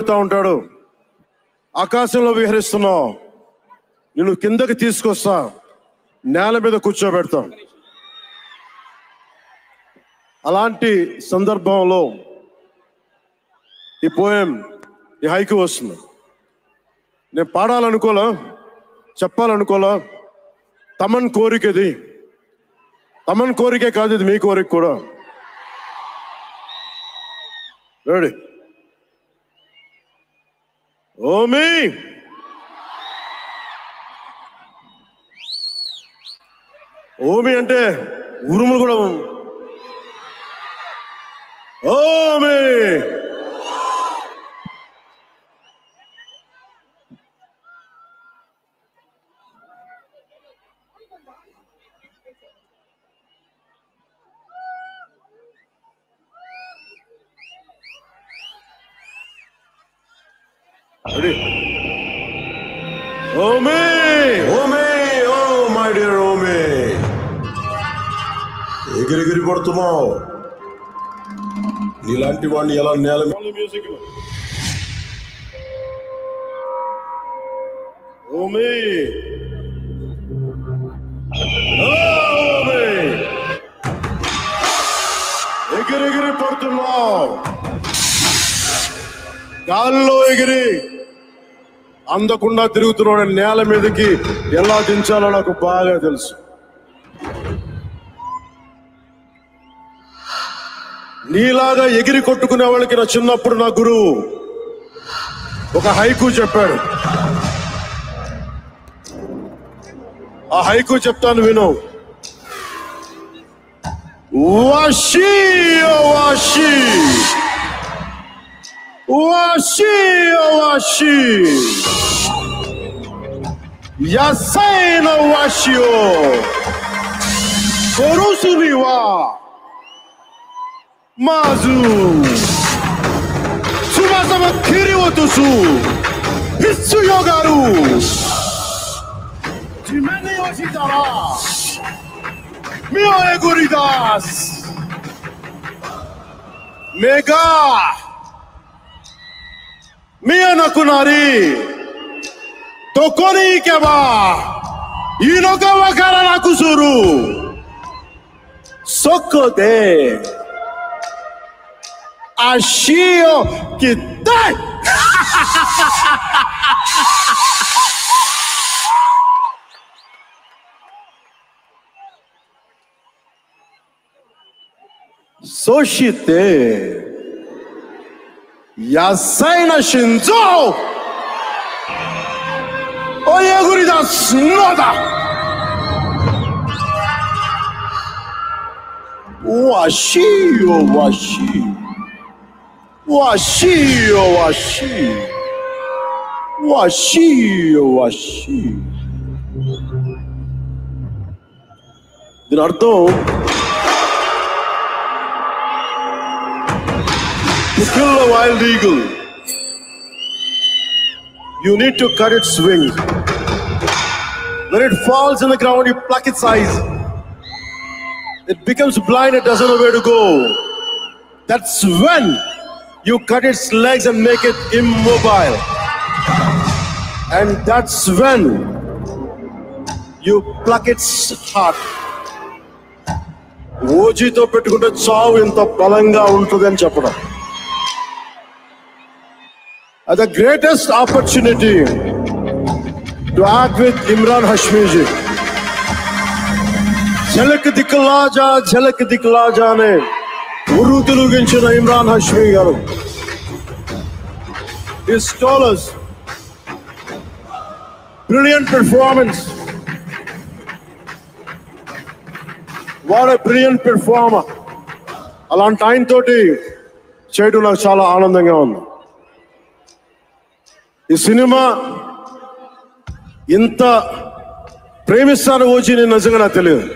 ఉంటాడు, ఆకాశంలో విహరిస్తున్నావు, నిన్ను కిందకి తీసుకొస్తా, నేల మీద కూర్చోబెడతాం. అలాంటి సందర్భంలో ఈ పోయం, ఈ హైకు వస్తుంది. నేను పాడాలనుకోలా, చెప్పాలనుకోలా. తమన్ కోరిక ఇది. తమన్ కోరికే కాదు, ఇది మీ కోరిక కూడా. రెడీ? ఓమి ఓమి అంటే ఉరుములు కూడా. Omi Omi Omi, oh my dear Omi, ఎగిరెగిరి పడుతున్నావు. నీలాంటి వాడిని ఎలా నేల మ్యూజిక్ ఓమి, ఎగిరెగిరి పడుతున్నావు. గాల్లో ఎగిరి అందకుండా తిరుగుతున్నాడు. నేల మీదకి ఎలా దించాలో నాకు బాగా తెలుసు. నీలాగా ఎగిరి కొట్టుకునే వాళ్ళకి నా చిన్నప్పుడు నా గురువు ఒక హైకు చెప్పాడు. ఆ హైకు చెప్తాను, విను. వాషి ఓ వాషి, వాషి ఓ వాషి, యాసైన వాషియో కొరుసునివా మాజు సుమాసమ కిరివతుసు హిస్సు యోగారు జిమెని వసితారా మియో ఎగురిదాస్ మెగా మియో నకునారి తొకొని కేబా ఈనొక వకర నాకుసురు సొక్కోదే Ashio que dai! Soshite Yasaina Shinzo Oyegurida Snoda Washi o washi Washi o washi, washi o washi. దీని అర్థం, to kill a wild eagle, you need to cut its wings. When it falls in the ground, you pluck its eyes. It becomes blind, it doesn't know where to go. That's when you cut its legs and make it immobile. And that's when you pluck its heart. ఓజీతో పెట్టుకుంటే చావు ఇంత బలంగా ఉంటుంది అని చెప్పడం. The greatest opportunity to act with Imran Hashmi ji. झलक दिखला जा, झलक दिखला जाने ఉర్రు తిలుగించిన ఇమ్రాన్ హష్మీ గారు. He told us brilliant performance. What a brilliant performer. అలాంటి ఆయన తోటి చేయడం నాకు చాలా ఆనందంగా ఉంది. ఈ సినిమా ఇంత ప్రేమిస్తాను ఓజీ నేను నిజంగా నాకు తెలియదు.